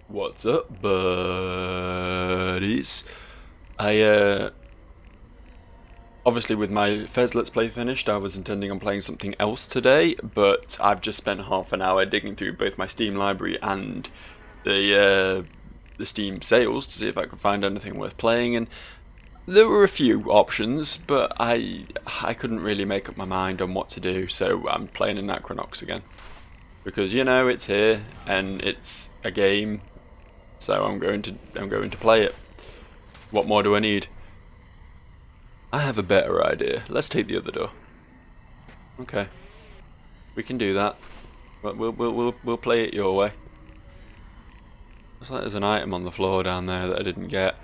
What's up, buddies? Obviously with my Fez Let's Play finished, I was intending on playing something else today, but I've just spent half an hour digging through both my Steam library and the Steam sales to see if I could find anything worth playing, and there were a few options, but I couldn't really make up my mind on what to do, so I'm playing Anachronox again. Because, you know, it's here, and it's a game, so I'm going to play it. What more do I need? I have a better idea. Let's take the other door. Okay, we can do that. But we'll play it your way. Looks like there's an item on the floor down there that I didn't get.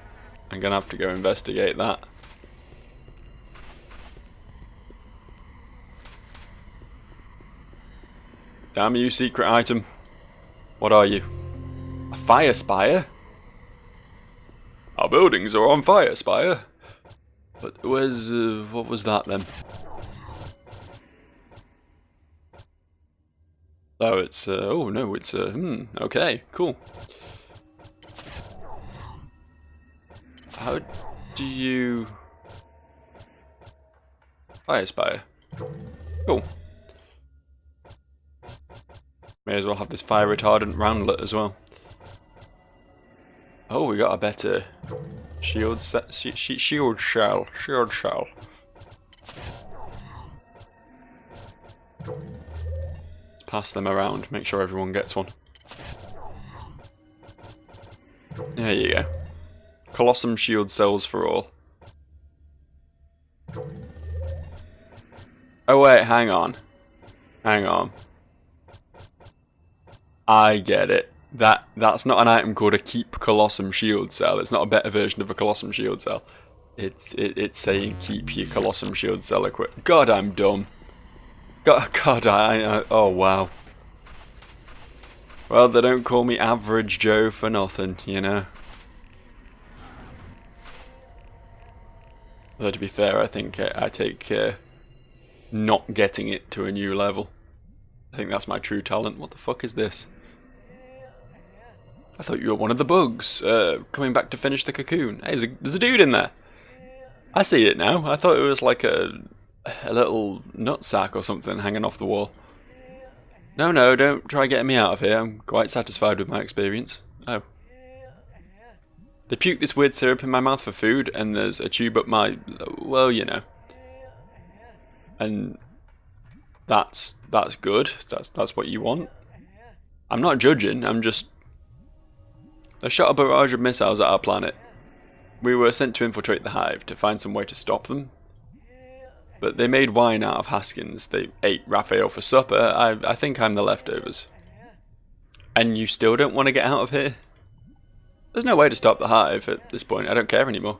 I'm gonna have to go investigate that. Damn you, secret item. What are you? A fire spire? Our buildings are on fire, Spire. But where's what was that then? Oh, it's oh no, it's okay, cool. How do you fire spire? Cool. May as well have this fire retardant roundlet as well. Oh, we got a better shield set. Shield shell. Shield shell. Pass them around. Make sure everyone gets one. There you go. Colossum shield cells for all. Oh wait, hang on. Hang on. I get it. That's not an item called a keep Colossum shield cell. It's not a better version of a Colossum shield cell. It's saying keep your Colossum shield cell equipped. God, I'm dumb. God, oh wow. Well, they don't call me Average Joe for nothing, you know. Though to be fair, I think I take not getting it to a new level. I think that's my true talent. What the fuck is this? I thought you were one of the bugs, coming back to finish the cocoon. Hey, there's a dude in there. I see it now. I thought it was like a little nutsack or something hanging off the wall. No, don't try getting me out of here. I'm quite satisfied with my experience. Oh. They puke this weird syrup in my mouth for food, and there's a tube up my... well, you know. And that's good. That's what you want. I'm not judging, I'm just... They shot a barrage of missiles at our planet. We were sent to infiltrate the hive to find some way to stop them. But they made wine out of Haskins. They ate Raphael for supper. I think I'm the leftovers. And you still don't want to get out of here? There's no way to stop the hive at this point. I don't care anymore.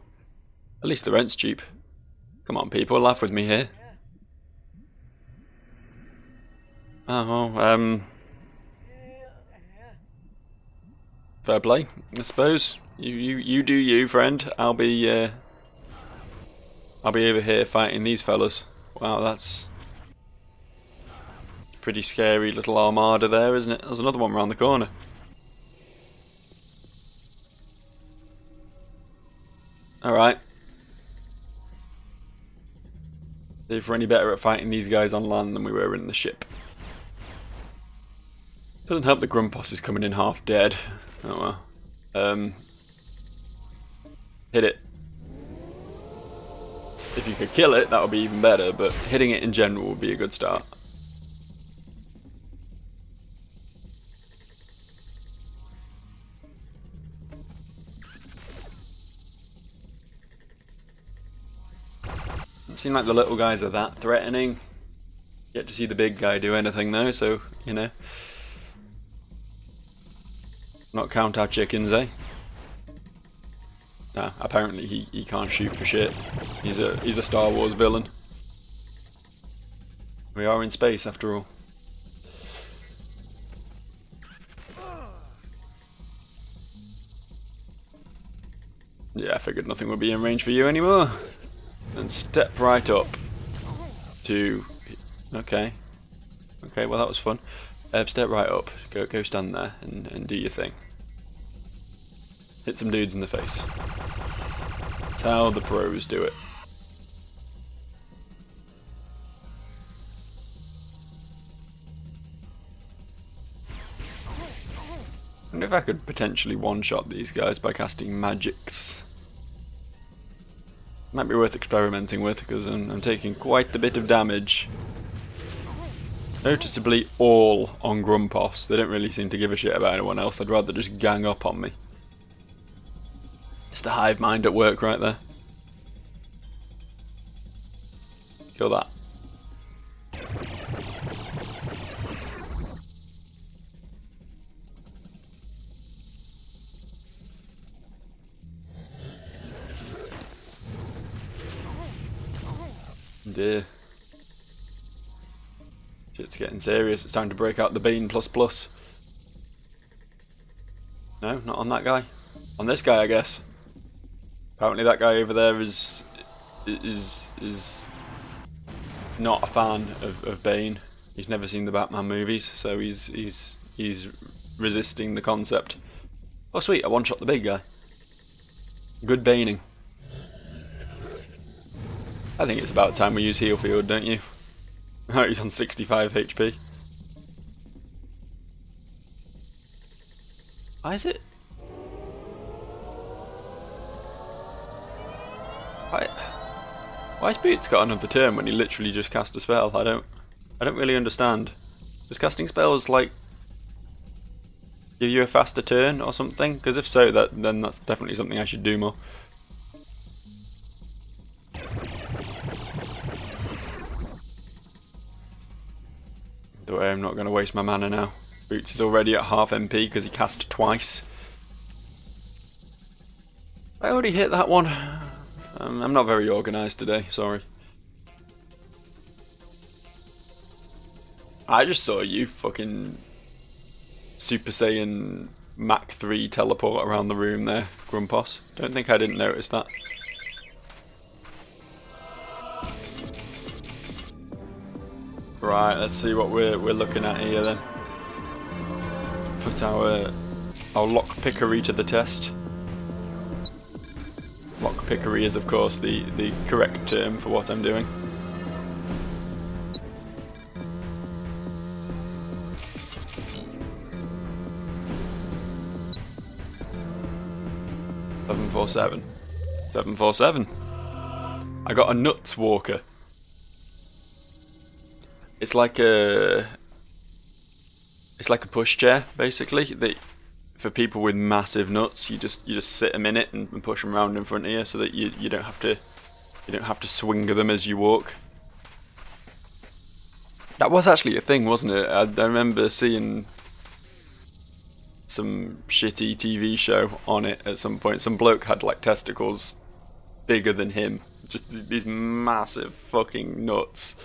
At least the rent's cheap. Come on, people, laugh with me here. Oh, fair play, I suppose. You do you, friend. I'll be over here fighting these fellas. Wow, that's a pretty scary little armada there, isn't it? There's another one around the corner. Alright. See if we're any better at fighting these guys on land than we were in the ship. Doesn't help the Grumpos is coming in half dead. Oh well. Hit it. If you could kill it, that would be even better, but hitting it in general would be a good start. Doesn't seem like the little guys are that threatening. Yet to see the big guy do anything though, so, you know. Not count our chickens, eh? Nah, apparently he can't shoot for shit. He's a Star Wars villain. We are in space after all. Yeah, I figured nothing would be in range for you anymore. And step right up to... Okay. Okay, well that was fun. Step right up. Go stand there and do your thing. Hit some dudes in the face. That's how the pros do it. I wonder if I could potentially one-shot these guys by casting magics. Might be worth experimenting with, because I'm taking quite a bit of damage. Noticeably all on Grumpos. They don't really seem to give a shit about anyone else. I'd rather just gang up on me. It's the hive mind at work right there. Kill that. Dear. Shit's getting serious. It's time to break out the Bean ++. No, not on that guy. On this guy, I guess. Apparently that guy over there is not a fan of Bane. He's never seen the Batman movies, so he's resisting the concept. Oh sweet, I one-shot the big guy. Good baning. I think it's about time we use Heal Field, don't you? Oh, he's on 65 HP. Why is it? Why's Boots got another turn when he literally just cast a spell? I don't really understand. Does casting spells like give you a faster turn or something? Because if so, then that's definitely something I should do more. The way I'm not going to waste my mana now. Boots is already at half MP because he cast twice. I already hit that one. I'm not very organised today, sorry. I just saw you fucking Super Saiyan Mach 3 teleport around the room there, Grumpos. Don't think I didn't notice that. Right, let's see what we're looking at here then. Put our lockpickery to the test. Lockpickery is of course the correct term for what I'm doing. (747). 747. I got a nuts walker. It's like a pushchair basically. For people with massive nuts, you just sit them in it and push them around in front of you, so that you don't have to swing them as you walk. That was actually a thing, wasn't it? I remember seeing some shitty TV show on it at some point. Some bloke had like testicles bigger than him, just these massive fucking nuts.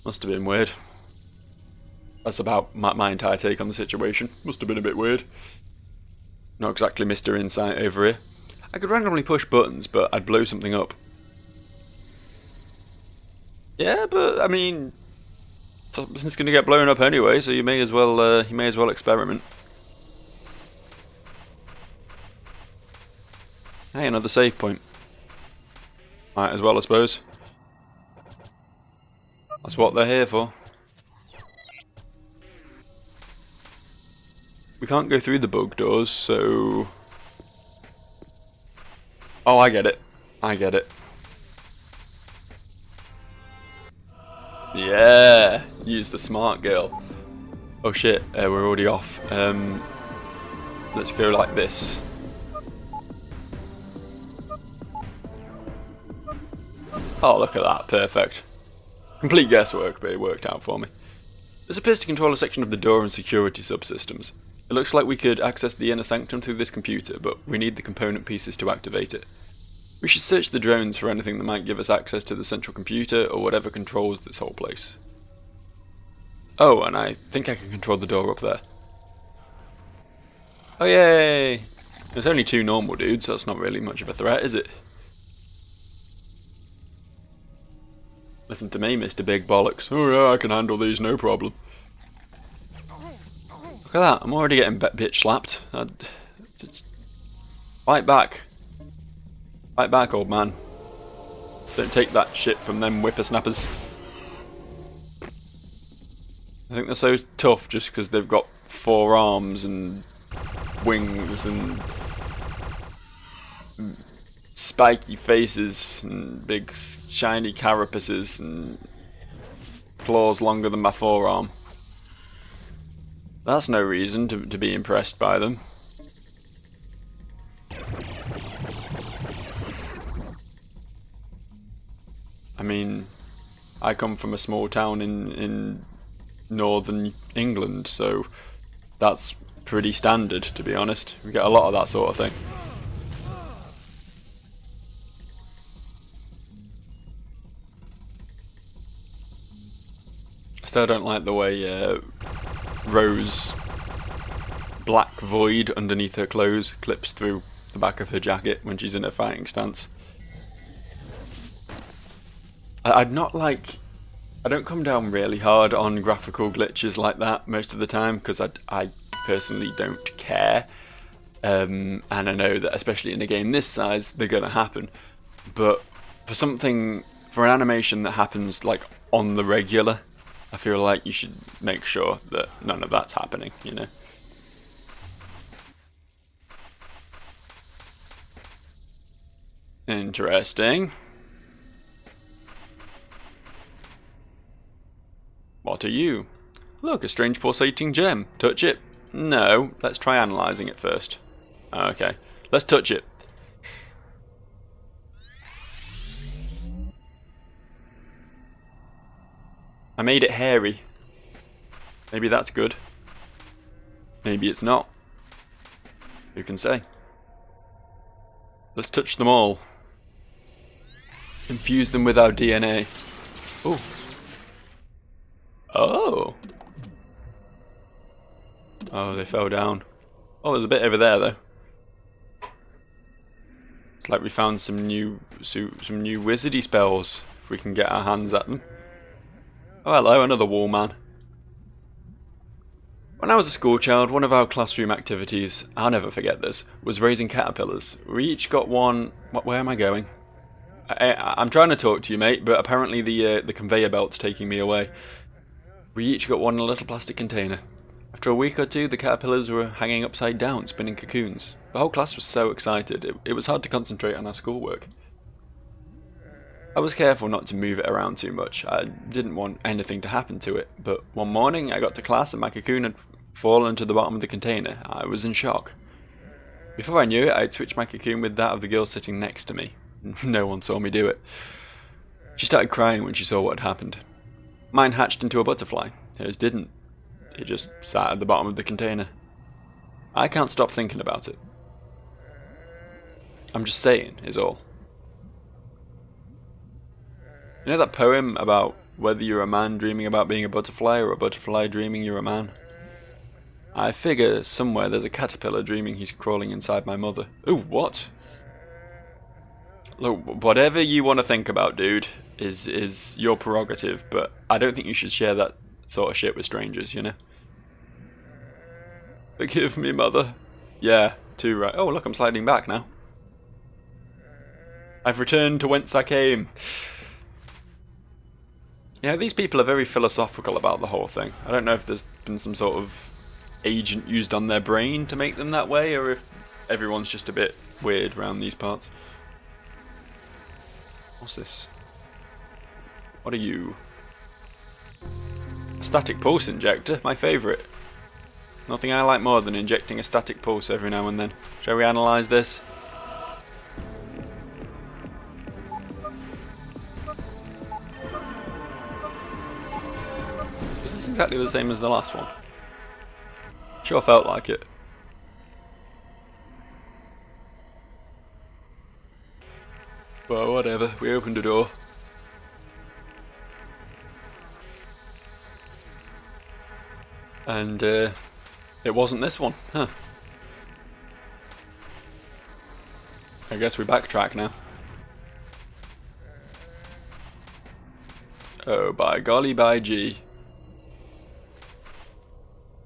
Must have been weird. That's about my entire take on the situation. Must have been a bit weird. Not exactly Mr. Insight over here. I could randomly push buttons, but I'd blow something up. Yeah, but I mean, something's going to get blown up anyway, so you may as well experiment. Hey, another save point. Might as well, I suppose. That's what they're here for. We can't go through the bug doors, so... Oh, I get it. I get it. Yeah! Use the smart girl. Oh shit, we're already off. Let's go like this. Oh, look at that. Perfect. Complete guesswork, but it worked out for me. This appears to control a section of the door and security subsystems. It looks like we could access the inner sanctum through this computer, but we need the component pieces to activate it. We should search the drones for anything that might give us access to the central computer or whatever controls this whole place. Oh, and I think I can control the door up there. Oh yay! There's only 2 normal dudes, that's not really much of a threat, is it? Listen to me, Mr. Big Bollocks. Oh yeah, I can handle these, no problem. Look at that, I'm already getting bitch slapped. Fight back. Fight back, old man. Don't take that shit from them whippersnappers. I think they're so tough just because they've got 4 arms and wings and spiky faces and big shiny carapaces and claws longer than my forearm. That's no reason to be impressed by them. I mean, I come from a small town in northern England, so that's pretty standard, to be honest. We get a lot of that sort of thing. I still don't like the way Rose black void underneath her clothes clips through the back of her jacket when she's in her fighting stance. I don't come down really hard on graphical glitches like that most of the time because I personally don't care, and I know that especially in a game this size they're gonna happen, but for an animation that happens like on the regular, I feel like you should make sure that none of that's happening, you know. Interesting. What are you? Look, a strange pulsating gem. Touch it? No, let's try analysing it first. Okay, let's touch it. I made it hairy. Maybe that's good. Maybe it's not. Who can say? Let's touch them all. Infuse them with our DNA. Ooh. Oh. Oh, they fell down. Oh, there's a bit over there though. It's like we found some new wizardy spells if we can get our hands at them. Oh, hello, another wall man. When I was a schoolchild, one of our classroom activities, I'll never forget this, was raising caterpillars. We each got one. Where am I going? I'm trying to talk to you, mate, but apparently the conveyor belt's taking me away. We each got one in a little plastic container. After a week or two, the caterpillars were hanging upside down, spinning cocoons. The whole class was so excited, it was hard to concentrate on our schoolwork. I was careful not to move it around too much. I didn't want anything to happen to it, but one morning I got to class and my cocoon had fallen to the bottom of the container. I was in shock. Before I knew it, I'd switched my cocoon with that of the girl sitting next to me. No one saw me do it. She started crying when she saw what had happened. Mine hatched into a butterfly. Hers didn't. It just sat at the bottom of the container. I can't stop thinking about it. I'm just saying, is all. You know that poem about whether you're a man dreaming about being a butterfly or a butterfly dreaming you're a man? I figure somewhere there's a caterpillar dreaming he's crawling inside my mother. Ooh, what? Look, whatever you want to think about, dude, is your prerogative, but I don't think you should share that sort of shit with strangers, you know? Forgive me, mother. Yeah, too right. Oh, look, I'm sliding back now. I've returned to whence I came. Yeah, these people are very philosophical about the whole thing. I don't know if there's been some sort of agent used on their brain to make them that way, or if everyone's just a bit weird around these parts. What's this? What are you? A static pulse injector, my favourite. Nothing I like more than injecting a static pulse every now and then. Shall we analyse this? Is this exactly the same as the last one? Sure felt like it. Well, whatever, we opened a door. And it wasn't this one, huh? I guess we backtrack now. Oh, by golly, by gee.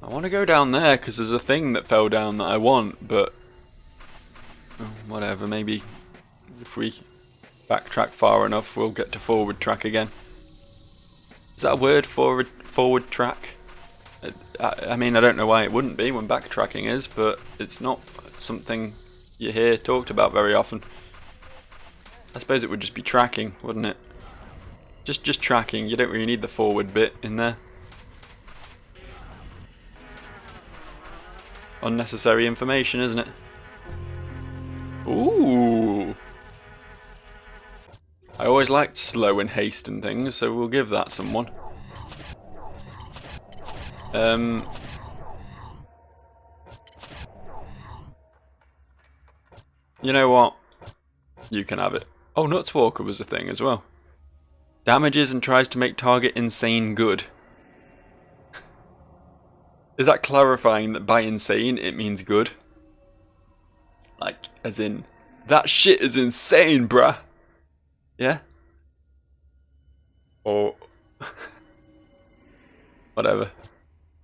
I want to go down there because there's a thing that fell down that I want, but oh, whatever, maybe if we backtrack far enough we'll get to forward track again. Is that a word, forward track? I mean, I don't know why it wouldn't be when backtracking is, but it's not something you hear talked about very often. I suppose it would just be tracking, wouldn't it? Just tracking, you don't really need the forward bit in there. Unnecessary information, isn't it? Ooh! I always liked slow and haste and things, so we'll give that someone. You know what? You can have it. Oh, Nutswalker was a thing as well. Damages and tries to make target insane good. Is that clarifying that by insane it means good? Like, as in, that shit is insane, bruh. Yeah? Or whatever.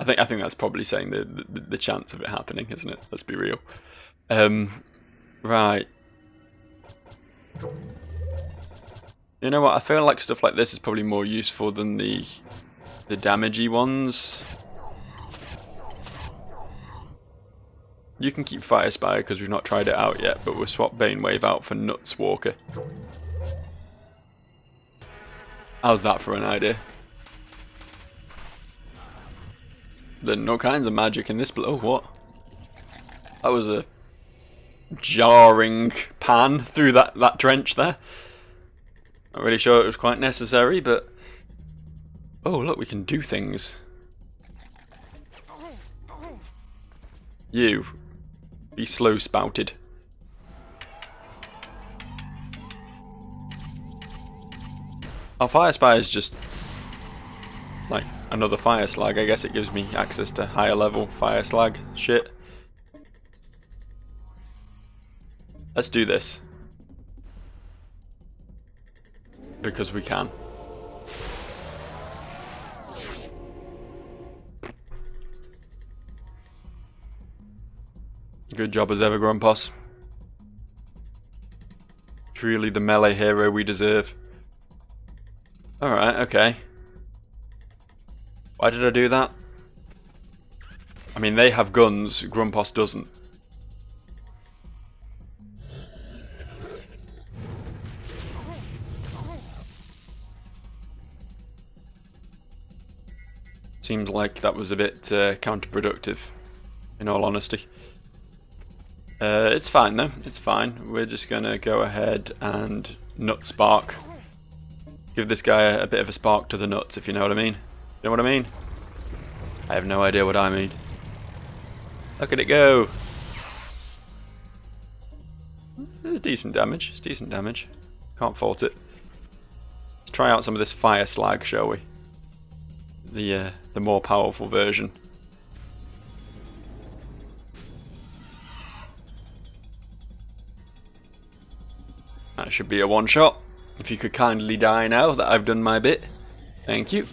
I think that's probably saying the chance of it happening, isn't it? Let's be real. Right. You know what? I feel like stuff like this is probably more useful than the damagey ones. You can keep Fire Spire because we've not tried it out yet, but we'll swap Banewave out for Nutswalker. How's that for an idea? There's no kinds of magic in this. Oh, what? That was a jarring pan through that trench there. Not really sure it was quite necessary, but oh, look, we can do things. You be slow spouted. Our Fire Spire is just like another fire slag. I guess it gives me access to higher level fire slag shit. Let's do this. Because we can. Good job as ever, Grumpos. Truly the melee hero we deserve. Alright, okay. Why did I do that? I mean, they have guns, Grumpos doesn't. Seems like that was a bit counterproductive, in all honesty. It's fine though, it's fine. We're just gonna go ahead and nut spark. Give this guy a bit of a spark to the nuts, if you know what I mean. You know what I mean? I have no idea what I mean. Look at it go! It's decent damage, it's decent damage. Can't fault it. Let's try out some of this fire slag, shall we? The more powerful version. That should be a one shot. If you could kindly die now that I've done my bit. Thank you.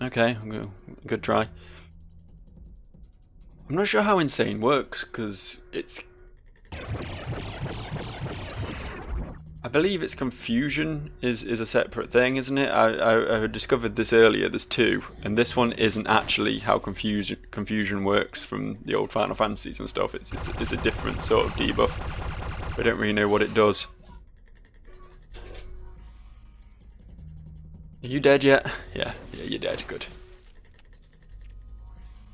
Okay, good try. I'm not sure how insane works because it's. I believe it's confusion is a separate thing, isn't it? I discovered this earlier. There's two, and this one isn't actually how confusion works from the old Final Fantasies and stuff. It's a different sort of debuff. We don't really know what it does. Are you dead yet? Yeah, you're dead. Good.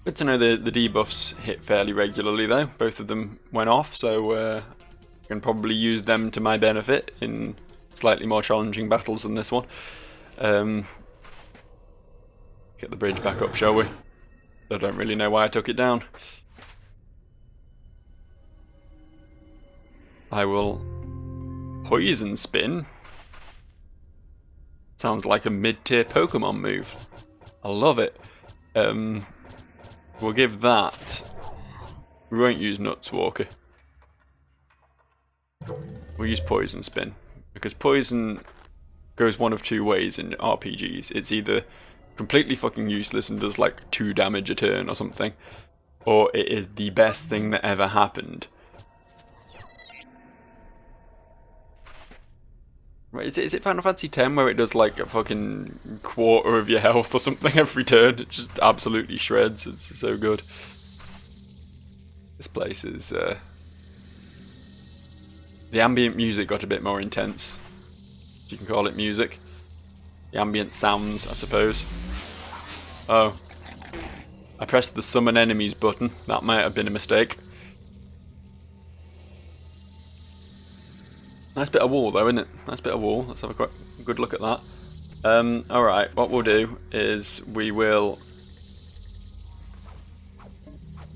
Good to know the debuffs hit fairly regularly though. Both of them went off, so. Can probably use them to my benefit in slightly more challenging battles than this one. Get the bridge back up, shall we? I don't really know why I took it down. I will poison spin. Sounds like a mid-tier Pokemon move. I love it. We'll give that. We won't use Nutswalker. We'll use Poison Spin. Because poison goes one of two ways in RPGs. It's either completely fucking useless and does like 2 damage a turn or something, or it is the best thing that ever happened. Right, is it Final Fantasy X where it does like a fucking quarter of your health or something every turn? It just absolutely shreds. It's so good. This place is... the ambient music got a bit more intense, if you can call it music. The ambient sounds, I suppose. Oh. I pressed the summon enemies button. That might have been a mistake. Nice bit of wall though, isn't it? Nice bit of wall. Let's have a good look at that. Alright, what we'll do is we will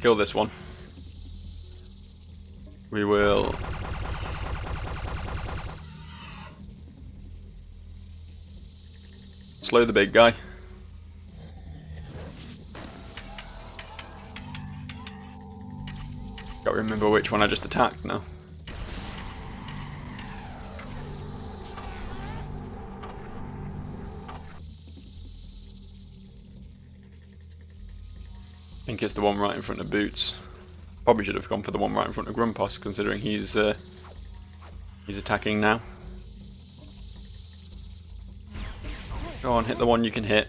kill this one. We will slow the big guy. Can't remember which one I just attacked now. I think it's the one right in front of Boots. Probably should have gone for the one right in front of Grumpos, considering he's attacking now. Go on, hit the one you can hit.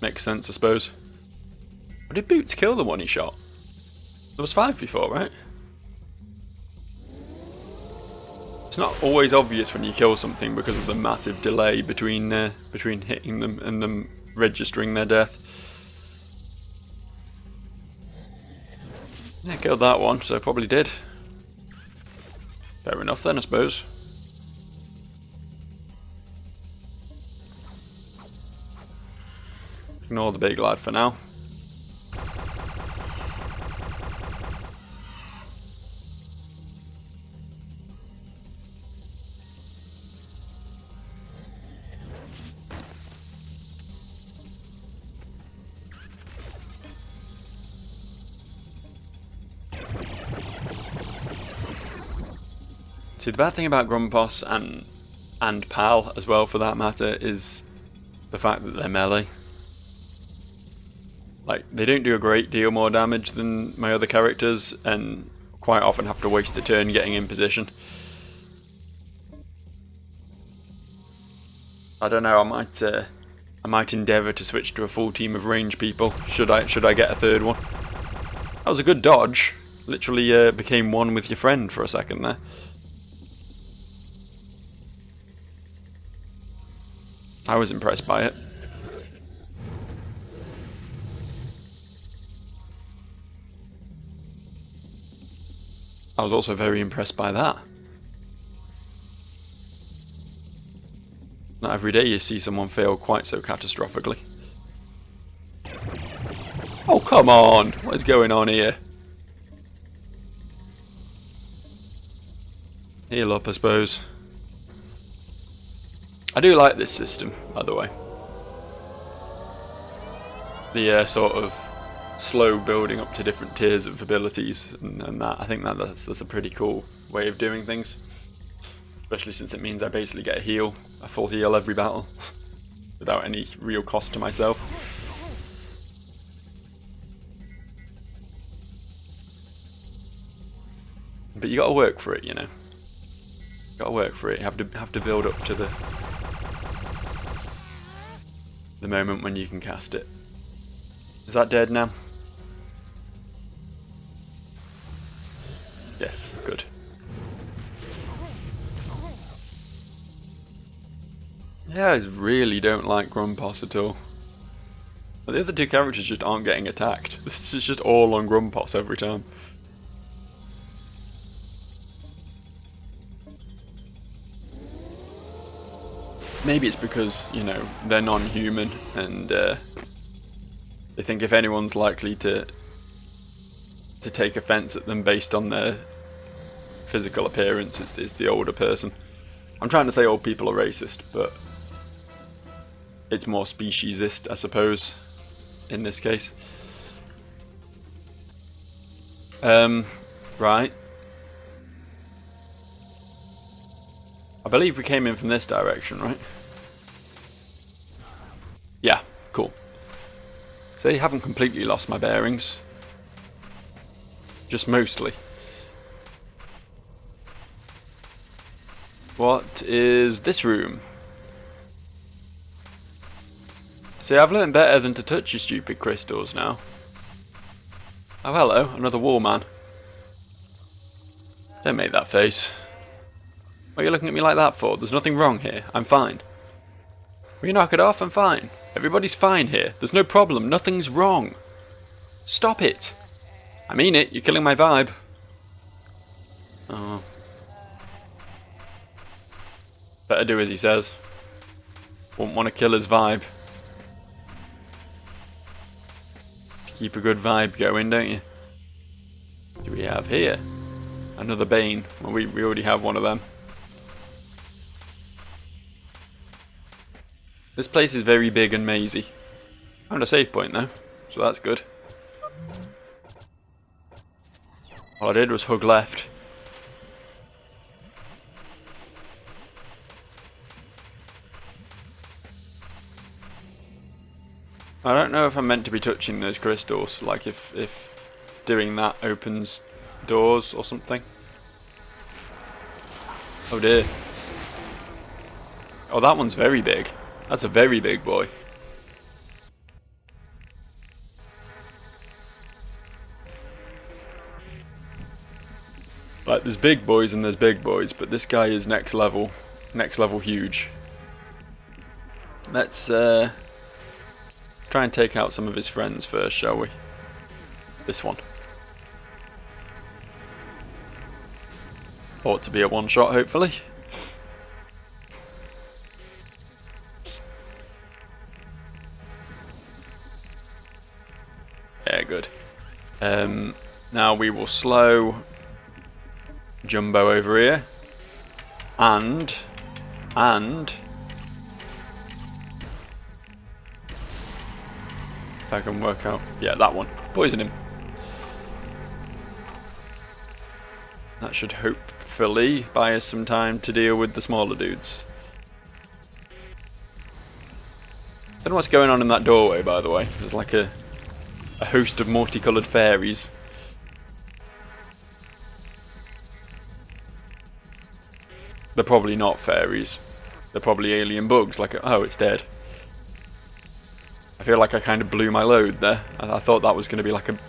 Makes sense, I suppose. Or did Boots kill the one he shot? There was 5 before, right? It's not always obvious when you kill something because of the massive delay between hitting them and them registering their death. Yeah, killed that one, so I probably did. Fair enough then, I suppose. Ignore the big lad for now. See, the bad thing about Grumpos and Pal as well, for that matter, is the fact that they're melee. Like, they don't do a great deal more damage than my other characters, and quite often have to waste a turn getting in position. I don't know. I might endeavour to switch to a full team of range people. Should I get a third one? That was a good dodge. Literally became one with your friend for a second there. I was impressed by it. I was also very impressed by that. Not every day you see someone fail quite so catastrophically. Oh, come on! What is going on here? Heal up, I suppose. I do like this system, by the way. The sort of slow building up to different tiers of abilities and that. I think that's a pretty cool way of doing things. Especially since it means I basically get a full heal every battle, without any real cost to myself. But you gotta work for it, you know. You gotta work for it. You have to build up to the moment when you can cast it. Is that dead now? Yes, good. Yeah, I really don't like Grumpos at all. But the other 2 characters just aren't getting attacked. This is just all on Grumpos every time. Maybe it's because, you know, they're non-human and they think if anyone's likely to take offense at them based on their physical appearance, it's the older person. I'm trying to say old people are racist, but it's more speciesist, I suppose, in this case. Right. I believe we came in from this direction, right? Yeah, cool. So you haven't completely lost my bearings. Just mostly. What is this room? See, I've learned better than to touch your stupid crystals now. Oh, hello, another wall man. Don't make that face. What are you looking at me like that for? There's nothing wrong here. I'm fine. Will you knock it off? I'm fine. Everybody's fine here. There's no problem. Nothing's wrong. Stop it. I mean it. You're killing my vibe. Oh. Better do as he says. Wouldn't want to kill his vibe. Keep a good vibe going, don't you? What do we have here? Another Bane. Well, we already have one of them. This place is very big and mazy. Found a save point though, so that's good. All I did was hug left. I don't know if I'm meant to be touching those crystals, like if doing that opens doors or something. Oh dear. Oh, that one's very big. That's a very big boy. Like, there's big boys and there's big boys, but this guy is next level huge. Let's try and take out some of his friends first, shall we? This one. Ought to be a one shot, hopefully. Yeah, good. Now we will slow Jumbo over here, and if I can work out, yeah, that one. Poison him. That should hopefully buy us some time to deal with the smaller dudes. Don't know what's going on in that doorway, by the way. There's like a host of multicoloured fairies. They're probably not fairies. They're probably alien bugs. Like, oh, it's dead. I feel like I kind of blew my load there. I thought that was going to be like a,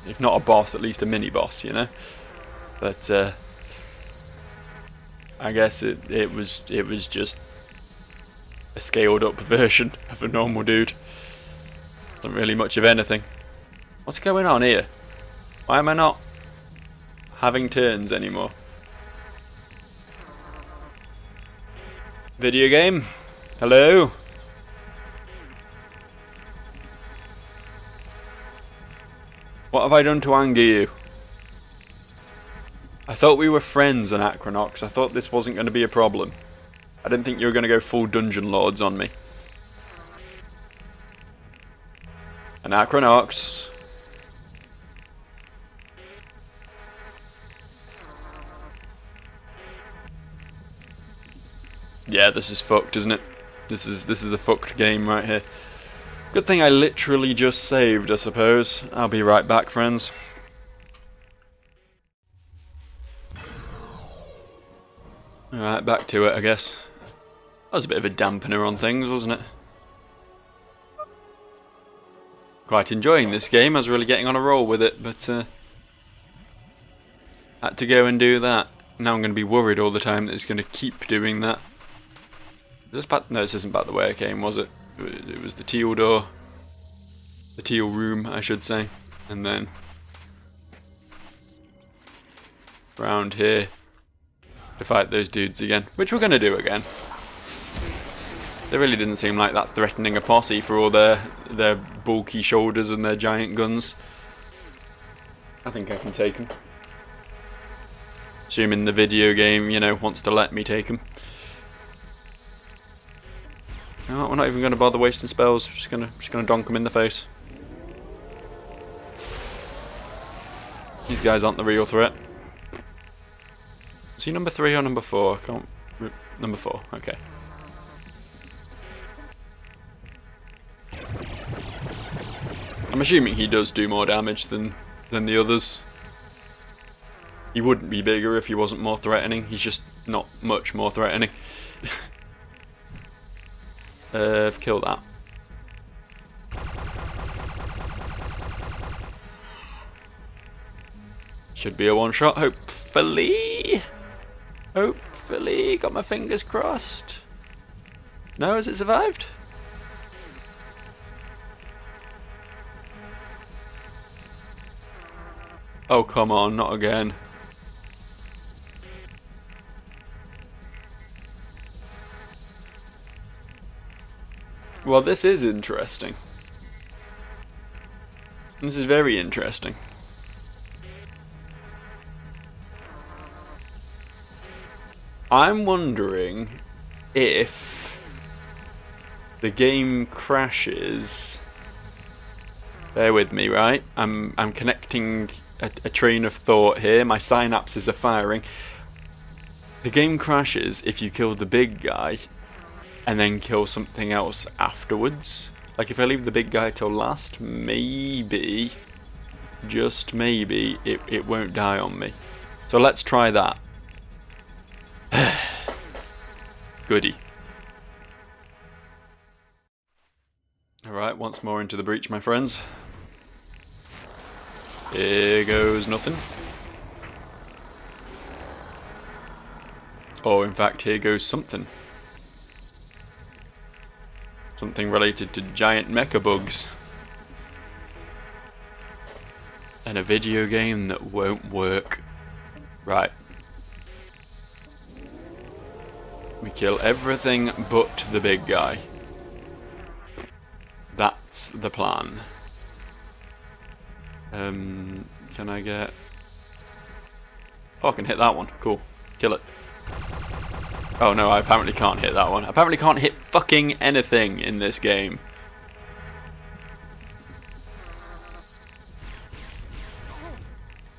if not a boss, at least a mini boss, you know. But I guess it was just a scaled up version of a normal dude. Not really much of anything. What's going on here? Why am I not having turns anymore? Video game? Hello? What have I done to anger you? I thought we were friends, Anachronox. I thought this wasn't going to be a problem. I didn't think you were going to go full Dungeon Lords on me. Anachronox. Yeah, this is fucked, isn't it? This is a fucked game right here. Good thing I literally just saved, I suppose. I'll be right back, friends. Alright, back to it, I guess. That was a bit of a dampener on things, wasn't it? Quite enjoying this game. I was really getting on a roll with it, but had to go and do that. Now I'm going to be worried all the time that it's going to keep doing that. Is this back? No, this isn't back the way I came, was it? It was the teal door. The teal room, I should say. And then round here to fight those dudes again. Which we're going to do again. They really didn't seem like that threatening a posse for all their bulky shoulders and their giant guns. I think I can take them. Assuming the video game, you know, wants to let me take them. No, we're not even going to bother wasting spells. Just gonna donk them in the face. These guys aren't the real threat. Is he number 3 or number 4? I can't Number 4, okay. I'm assuming he does do more damage than the others. He wouldn't be bigger if he wasn't more threatening. He's just not much more threatening. Kill that. Should be a one-shot, hopefully. Hopefully, got my fingers crossed. No, has it survived? Oh, come on, not again. Well, this is interesting. This is very interesting. I'm wondering if the game crashes. Bear with me, right? I'm connecting a train of thought here. My synapses are firing. The game crashes if you kill the big guy and then kill something else afterwards. Like if I leave the big guy till last, maybe, just maybe, it won't die on me. So let's try that. Goody. Alright, once more into the breach, my friends. Here goes nothing. Or in fact, here goes something. Something related to giant mecha bugs. And a video game that won't work. Right. We kill everything but the big guy. That's the plan. Can I get... Oh, I can hit that one. Cool. Kill it. Oh no, I apparently can't hit that one. I apparently can't hit fucking anything in this game.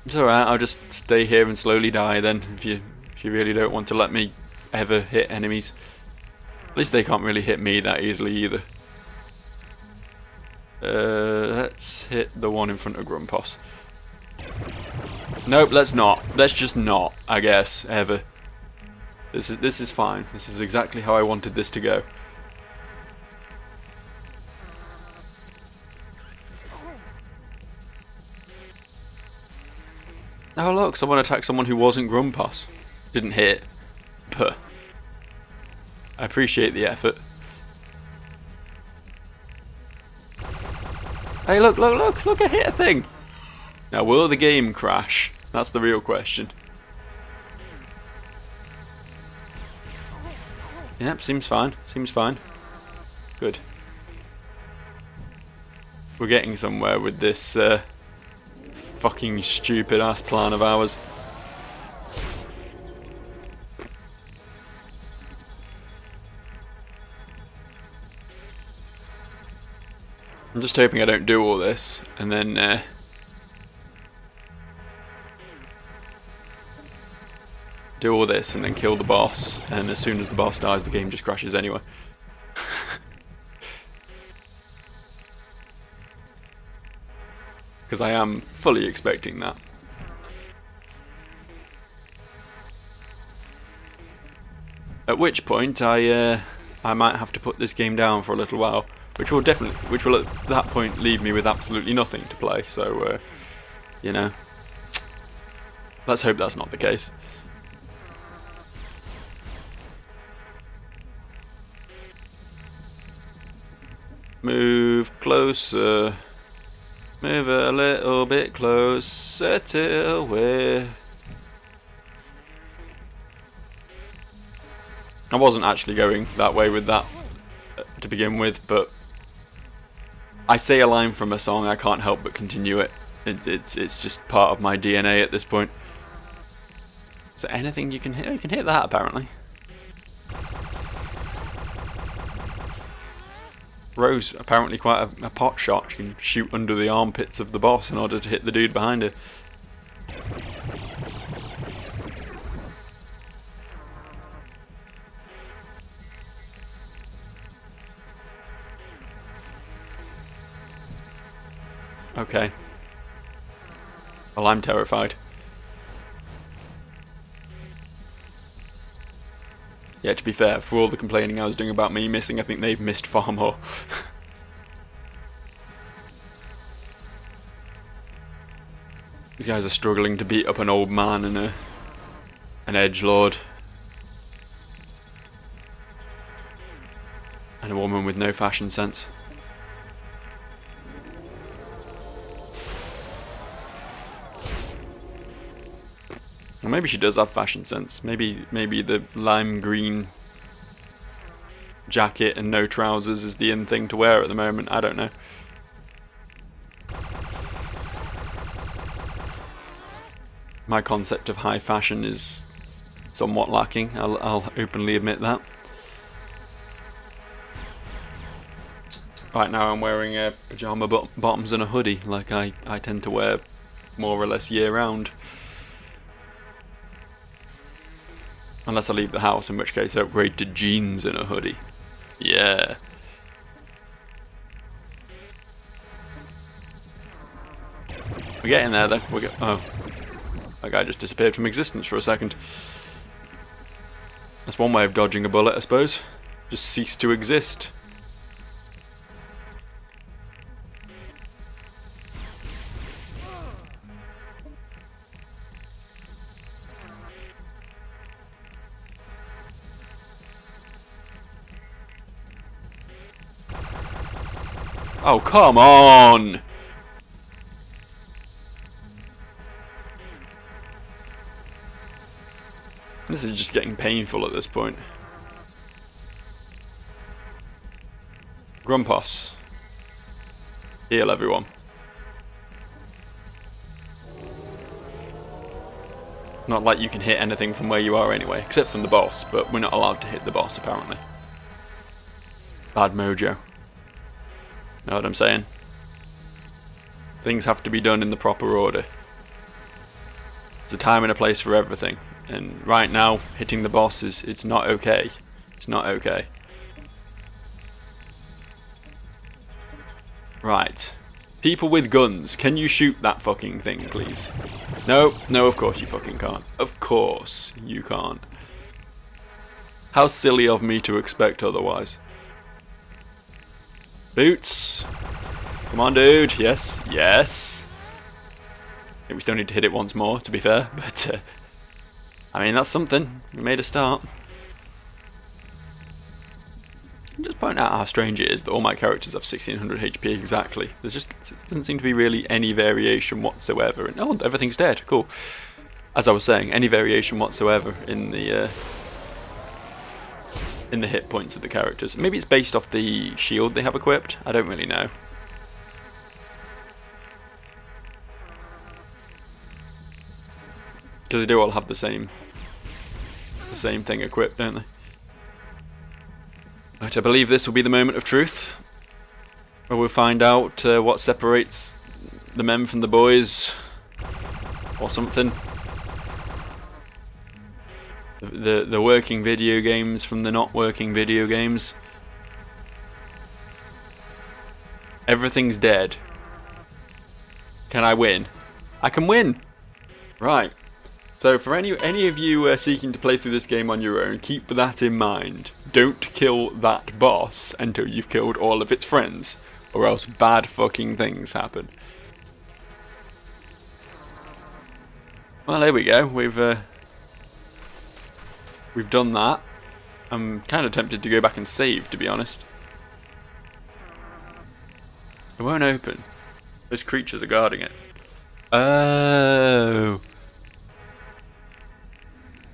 It's alright, I'll just stay here and slowly die then, if you really don't want to let me ever hit enemies. At least they can't really hit me that easily either. Let's hit the one in front of Grumpos. Nope, let's not. Let's just not, I guess, ever. This is fine. This is exactly how I wanted this to go. Oh look, someone attacked someone who wasn't Grumpos. Didn't hit. Puh. I appreciate the effort. Hey look, I hit a thing! Now will the game crash? That's the real question. Yep, seems fine. Seems fine. Good. We're getting somewhere with this fucking stupid ass plan of ours. I'm just hoping I don't do all this and then do all this and then kill the boss, and as soon as the boss dies the game just crashes anyway. Because I am fully expecting that. At which point I might have to put this game down for a little while, which will at that point leave me with absolutely nothing to play. So you know, let's hope that's not the case. Move closer. Move a little bit closer till we're... I wasn't actually going that way with that to begin with, but I say a line from a song, I can't help but continue it. It's just part of my DNA at this point. Is there anything you can hit? You can hit that apparently. Rose, apparently quite a pot shot. She can shoot under the armpits of the boss in order to hit the dude behind her. Okay. Well, I'm terrified. Yeah, to be fair, for all the complaining I was doing about me missing, I think they've missed far more. These guys are struggling to beat up an old man and an edgelord. And a woman with no fashion sense. Well, maybe she does have fashion sense. Maybe the lime green jacket and no trousers is the in thing to wear at the moment. I don't know. My concept of high fashion is somewhat lacking. I'll openly admit that. Right now I'm wearing pajama bottoms and a hoodie, like I tend to wear more or less year round. Unless I leave the house, in which case I upgrade to jeans and a hoodie. Yeah. We're getting there though. Oh. That guy just disappeared from existence for a second. That's one way of dodging a bullet, I suppose. Just cease to exist. Oh, come on! This is just getting painful at this point. Grumpos. Heal everyone. Not like you can hit anything from where you are anyway, except from the boss, but we're not allowed to hit the boss apparently. Bad mojo. Know what I'm saying? Things have to be done in the proper order. There's a time and a place for everything. And right now, hitting the boss it's not okay. It's not okay. Right. People with guns, can you shoot that fucking thing, please? No, no, of course you fucking can't. Of course you can't. How silly of me to expect otherwise. Boots. Come on, dude. Yes, yes. I think we still need to hit it once more, to be fair, but I mean, that's something. We made a start. I'll just point out how strange it is that all my characters have 1600 HP exactly. There doesn't seem to be really any variation whatsoever. And oh, everything's dead. Cool. As I was saying, any variation whatsoever in the hit points of the characters. Maybe it's based off the shield they have equipped. I don't really know. Because they do all have the same thing equipped, don't they? Right, I believe this will be the moment of truth, where we'll find out what separates the men from the boys, or something. The working video games from the not working video games. Everything's dead. Can I win? I can win! Right. So for any of you seeking to play through this game on your own, keep that in mind. Don't kill that boss until you've killed all of its friends, or else bad fucking things happen. Well, there we go. We've done that. I'm kind of tempted to go back and save, to be honest. It won't open. Those creatures are guarding it. Oh.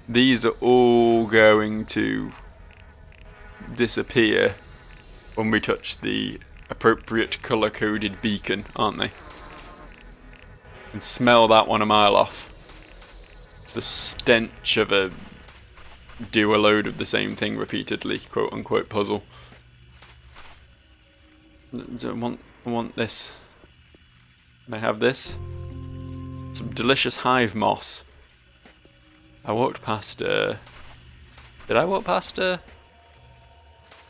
These are all going to disappear when we touch the appropriate colour-coded beacon, aren't they? And smell that one a mile off. It's the stench of a do a load of the same thing repeatedly, quote-unquote puzzle. I want this. Can I have this? Some delicious hive moss. I walked past did I walk past I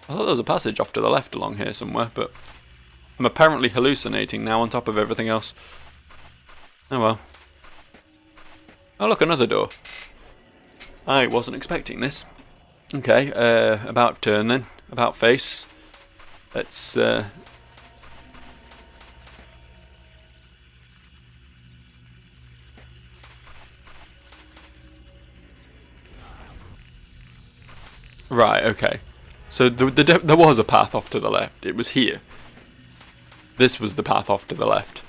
thought there was a passage off to the left along here somewhere, but I'm apparently hallucinating now on top of everything else. Oh well. Oh look, another door. I wasn't expecting this. Okay, about turn then. About face. Let's right, okay. So there was a path off to the left. It was here. This was the path off to the left.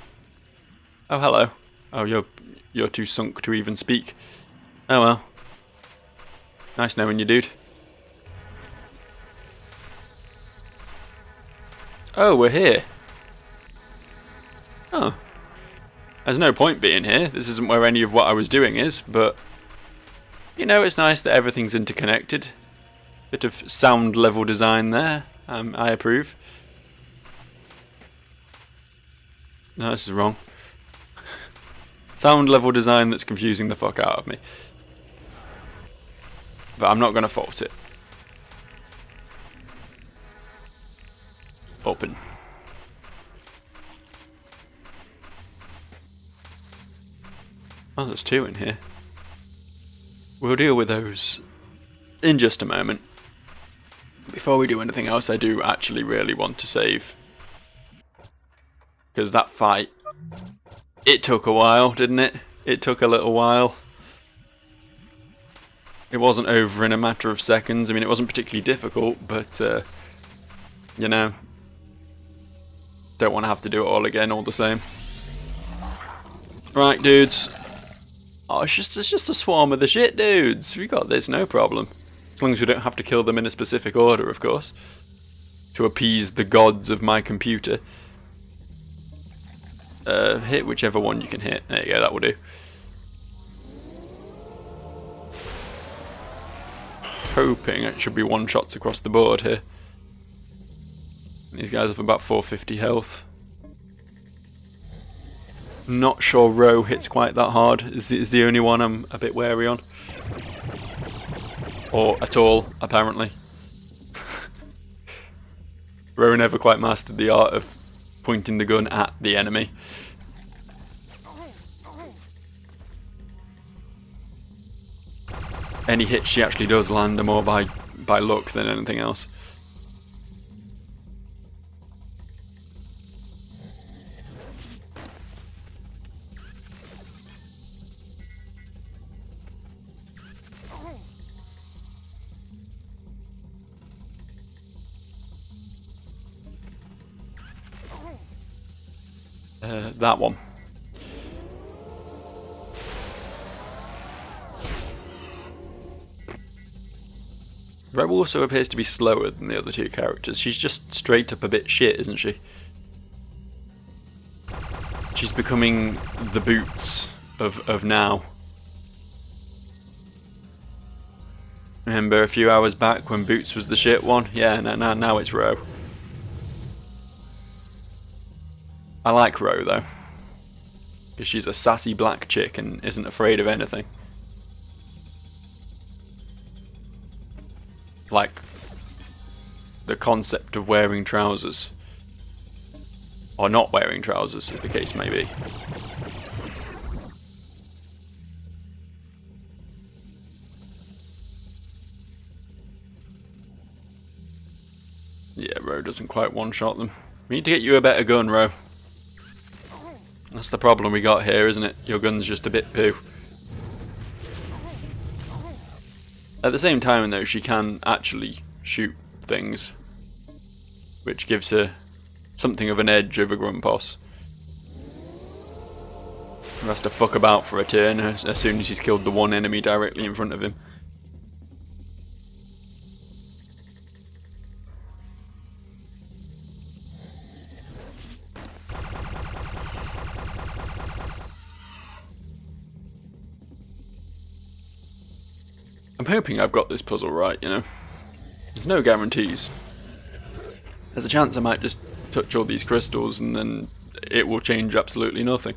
Oh, hello. Oh, you're too sunk to even speak. Oh well. Nice knowing you, dude. Oh, we're here. Oh. There's no point being here. This isn't where any of what I was doing is, but you know, it's nice that everything's interconnected. Bit of sound level design there. I approve. No, this is wrong. Sound level design that's confusing the fuck out of me. But I'm not going to fault it. Open. Oh, there's two in here. We'll deal with those in just a moment. Before we do anything else, I do actually really want to save. Because that fight, it took a while, didn't it? It took a little while. It wasn't over in a matter of seconds. I mean, it wasn't particularly difficult, but, you know, don't want to have to do it all again all the same. Right, dudes. Oh, it's just a swarm of the shit dudes. We got this, no problem. As long as we don't have to kill them in a specific order, of course. To appease the gods of my computer. Hit whichever one you can hit. There you go, that will do. Hoping it should be one-shots across the board here. These guys have about 450 health. Not sure Row hits quite that hard. Is the only one I'm a bit wary on. Or at all, apparently. Row never quite mastered the art of pointing the gun at the enemy. Any hits she actually does land are more by luck than anything else. That one. Reb also appears to be slower than the other two characters. She's just straight up a bit shit, isn't she? She's becoming the Boots of now. Remember a few hours back when Boots was the shit one? Yeah, now it's Row. I like Row though, because she's a sassy black chick and isn't afraid of anything. Like the concept of wearing trousers, or not wearing trousers as the case may be. Yeah, Row doesn't quite one-shot them. We need to get you a better gun, Row. That's the problem we got here, isn't it? Your gun's just a bit poo. At the same time, though, she can actually shoot things, which gives her something of an edge over Grumpos. Who has to fuck about for a turn as soon as he's killed the one enemy directly in front of him. I'm hoping I've got this puzzle right, you know. There's no guarantees. There's a chance I might just touch all these crystals and then it will change absolutely nothing.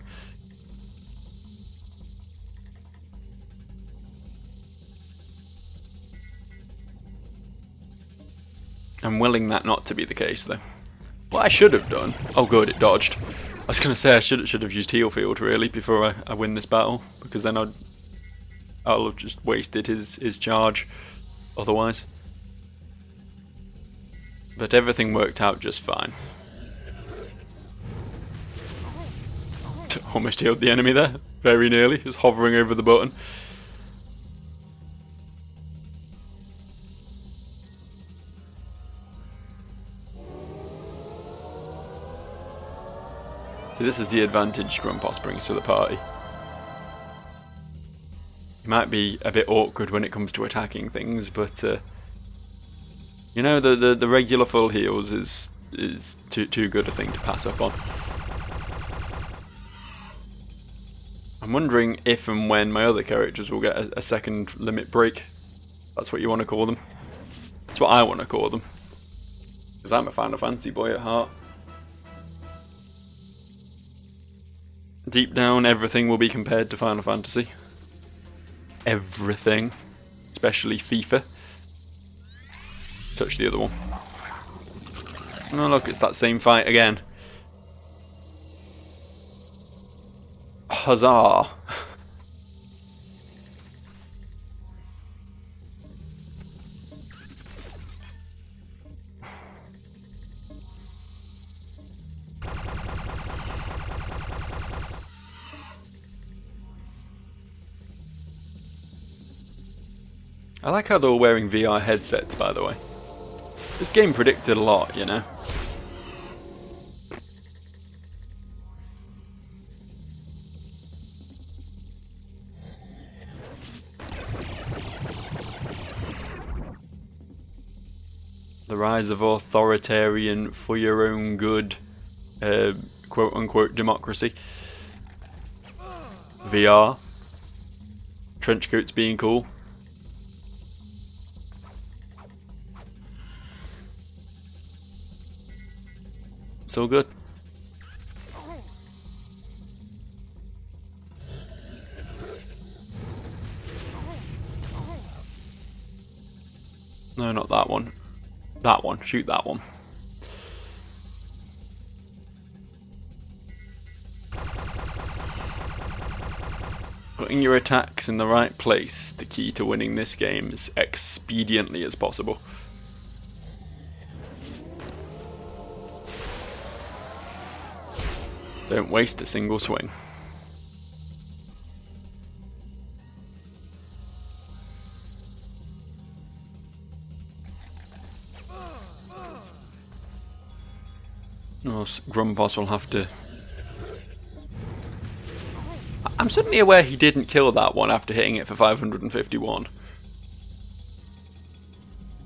I'm willing that not to be the case, though. What I should have done... Oh good, it dodged. I was going to say I should have used heal field really before I win this battle, because then I'll have just wasted his charge otherwise. But everything worked out just fine. Almost healed the enemy there, very nearly, just hovering over the button. So this is the advantage Grumpos brings to the party. He might be a bit awkward when it comes to attacking things, but you know, the regular full heals is too good a thing to pass up on. I'm wondering if and when my other characters will get a second limit break. That's what you want to call them. That's what I want to call them. Because I'm a Final Fantasy boy at heart. Deep down, everything will be compared to Final Fantasy. Everything. Especially FIFA. Touch the other one. Oh look, it's that same fight again. Huzzah! I like how they're all wearing VR headsets, by the way. This game predicted a lot, you know. The rise of authoritarian, for your own good, quote-unquote democracy. VR. Trenchcoats being cool. It's all good. No, not that one. That one. Shoot that one. Putting your attacks in the right place is the key to winning this game as expediently as possible. Don't waste a single swing. Oh, Grumpos will have to... I'm suddenly aware he didn't kill that one after hitting it for 551.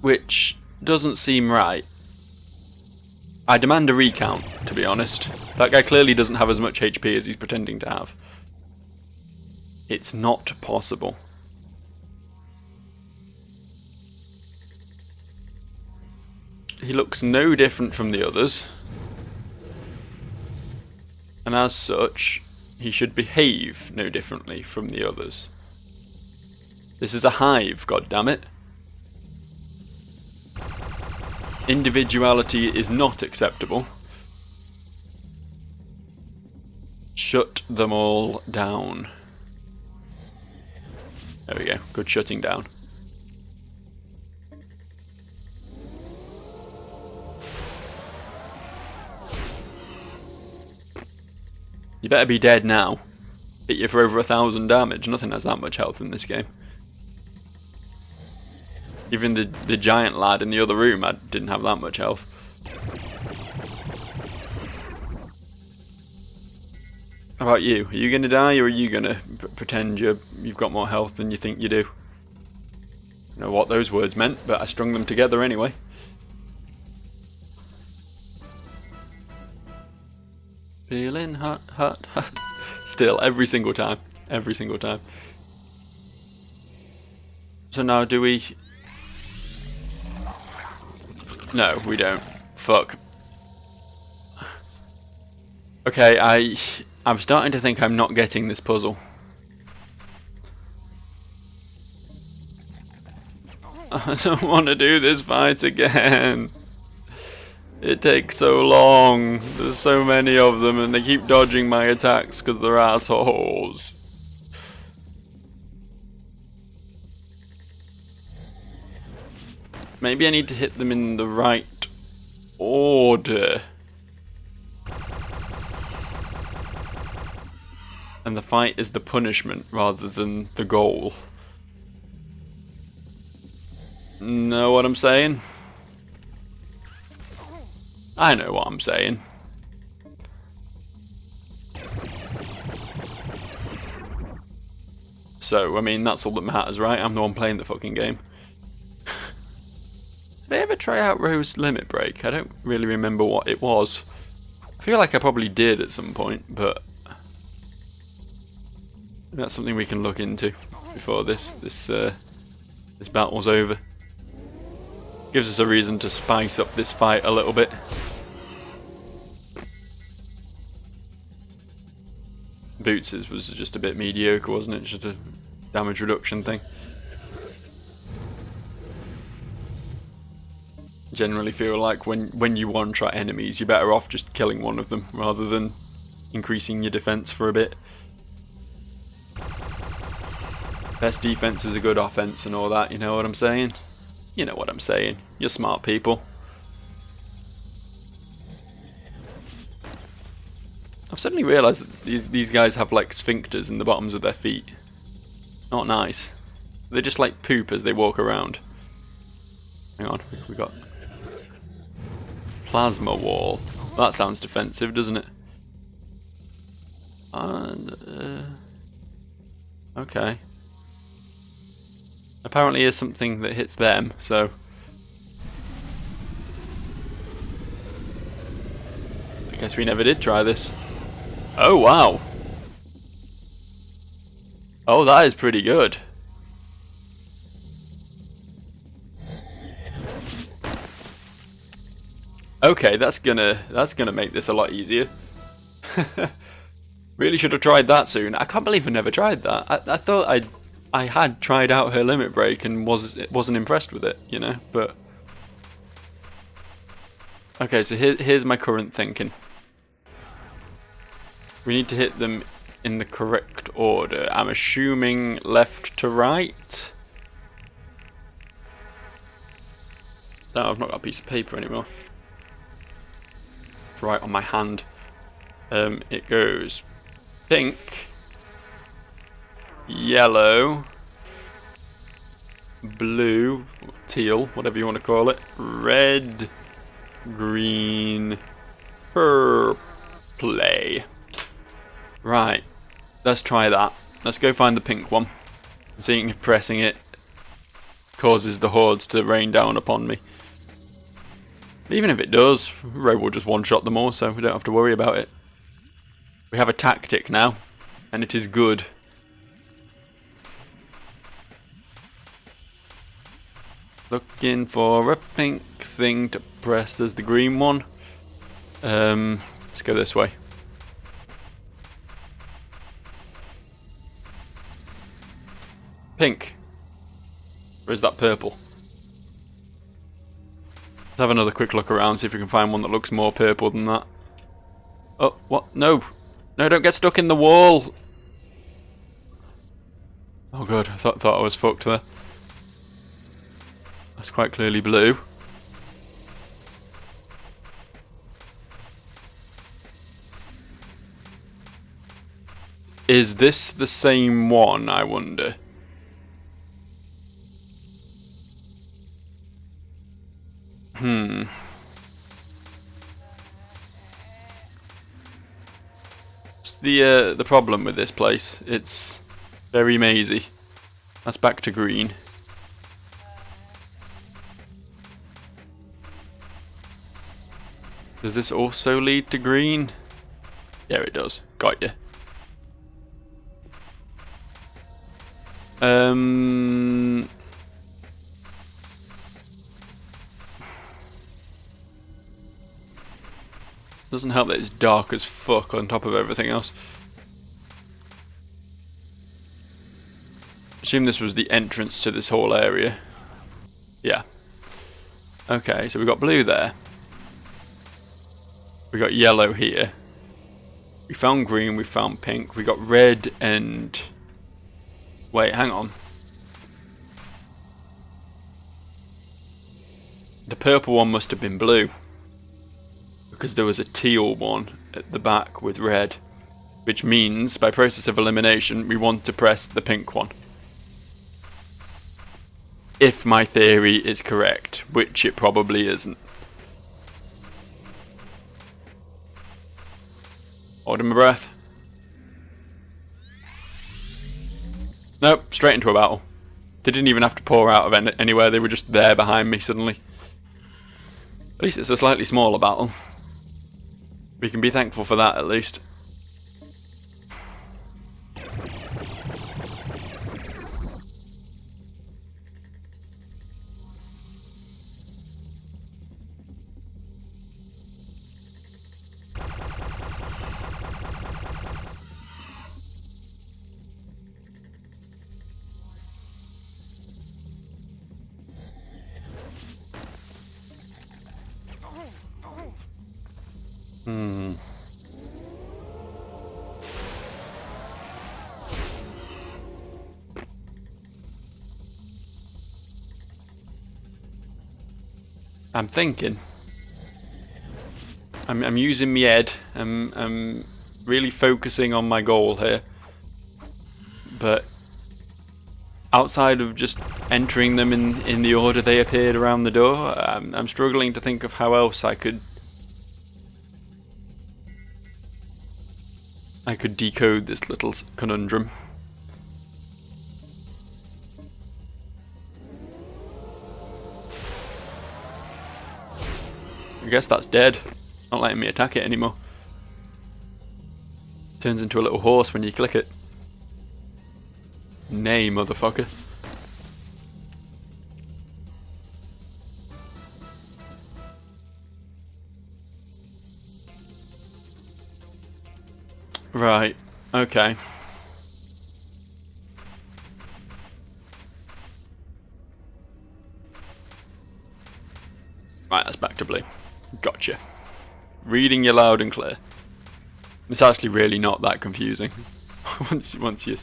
Which doesn't seem right. I demand a recount, to be honest. That guy clearly doesn't have as much HP as he's pretending to have. It's not possible. He looks no different from the others. And as such, he should behave no differently from the others. This is a hive, goddammit. Individuality is not acceptable. Shut them all down. There we go, good shutting down. You better be dead now. Hit you for over 1,000 damage. Nothing has that much health in this game. Even the giant lad in the other room didn't have that much health. How about you? Are you going to die, or are you going to pretend you've got more health than you think you do? I don't know what those words meant, but I strung them together anyway. Feeling hot, hot, hot. Still, every single time. Every single time. So now do we... No, we don't. Fuck. Okay, I'm starting to think I'm not getting this puzzle. I don't want to do this fight again. It takes so long. There's so many of them and they keep dodging my attacks because they're assholes. Maybe I need to hit them in the right order. And the fight is the punishment rather than the goal. Know what I'm saying? I know what I'm saying. So, I mean, that's all that matters, right? I'm the one playing the fucking game. Did I ever try out Rose's Limit Break? I don't really remember what it was. I feel like I probably did at some point, but that's something we can look into before this battle's over. Gives us a reason to spice up this fight a little bit. Boots' was just a bit mediocre, wasn't it? Just a damage reduction thing. Generally feel like when you one-shot enemies, you're better off just killing one of them rather than increasing your defense for a bit. Best defense is a good offense and all that, you know what I'm saying? You know what I'm saying. You're smart people. I've suddenly realised that these guys have like sphincters in the bottoms of their feet. Not nice. They just like poop as they walk around. Hang on, we got plasma wall. That sounds defensive, doesn't it? And okay. Apparently is something that hits them, so I guess we never did try this. Oh wow. Oh, that is pretty good. Okay, that's gonna make this a lot easier. Really should have tried that soon. I can't believe I never tried that. I thought I had tried out her limit break and wasn't impressed with it, you know. But okay, so here's my current thinking. We need to hit them in the correct order. I'm assuming left to right. No, I've not got a piece of paper anymore. It's right on my hand. It goes pink, yellow, blue, teal, whatever you want to call it, red, green, purple. Right, let's try that. Let's go find the pink one. Seeing if pressing it causes the hordes to rain down upon me. Even if it does, Ray will just one-shot them all, so we don't have to worry about it. We have a tactic now, and it is good. Looking for a pink thing to press. There's the green one. Let's go this way. Pink. Or is that purple? Let's have another quick look around, see if we can find one that looks more purple than that. Oh, what? No! No, don't get stuck in the wall! Oh god, I thought I was fucked there. That's quite clearly blue. Is this the same one, I wonder? It's the problem with this place. It's very mazy. That's back to green. Does this also lead to green? Yeah, it does. Got you. Doesn't help that it's dark as fuck on top of everything else. Assume this was the entrance to this whole area. Yeah. Okay, so we've got blue there. We got yellow here. We found green, we found pink. We got red and... Wait, hang on. The purple one must have been blue. Because there was a teal one at the back with red. Which means, by process of elimination, we want to press the pink one. If my theory is correct, which it probably isn't. Hold my breath. Nope, straight into a battle. They didn't even have to pour out of anywhere, they were just there behind me suddenly. At least it's a slightly smaller battle. We can be thankful for that at least. I'm thinking. I'm using my head. I'm really focusing on my goal here. But outside of just entering them in the order they appeared around the door, I'm struggling to think of how else I could decode this little conundrum. I guess that's dead. Not letting me attack it anymore. Turns into a little horse when you click it. Nay, motherfucker. Right, okay. Right, that's back to blue. Gotcha. Reading you loud and clear. It's actually really not that confusing. once you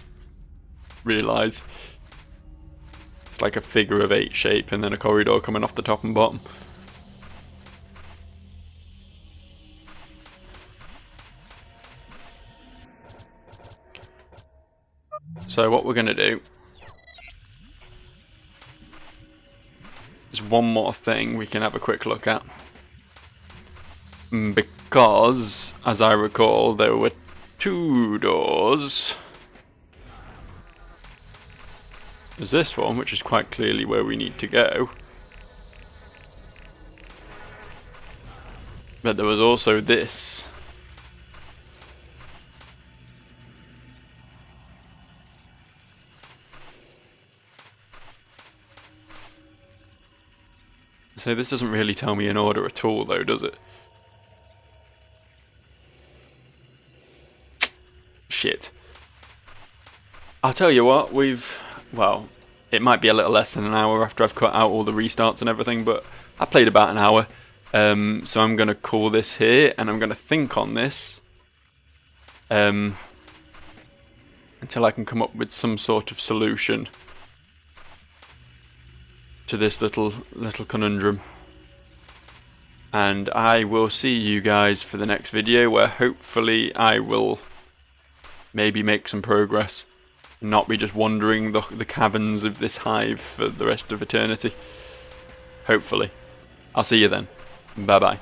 realise. It's like a figure of 8 shape and then a corridor coming off the top and bottom. So what we're going to do is one more thing we can have a quick look at. Because, as I recall, there were 2 doors. There's this one, which is quite clearly where we need to go. But there was also this. So this doesn't really tell me an order at all though, does it? Shit. I'll tell you what, well, it might be a little less than an hour after I've cut out all the restarts and everything, but I played about an hour. So I'm going to call this here, and I'm going to think on this until I can come up with some sort of solution to this little conundrum. And I will see you guys for the next video, where hopefully I will maybe make some progress and not be just wandering the caverns of this hive for the rest of eternity. Hopefully. I'll see you then. Bye bye.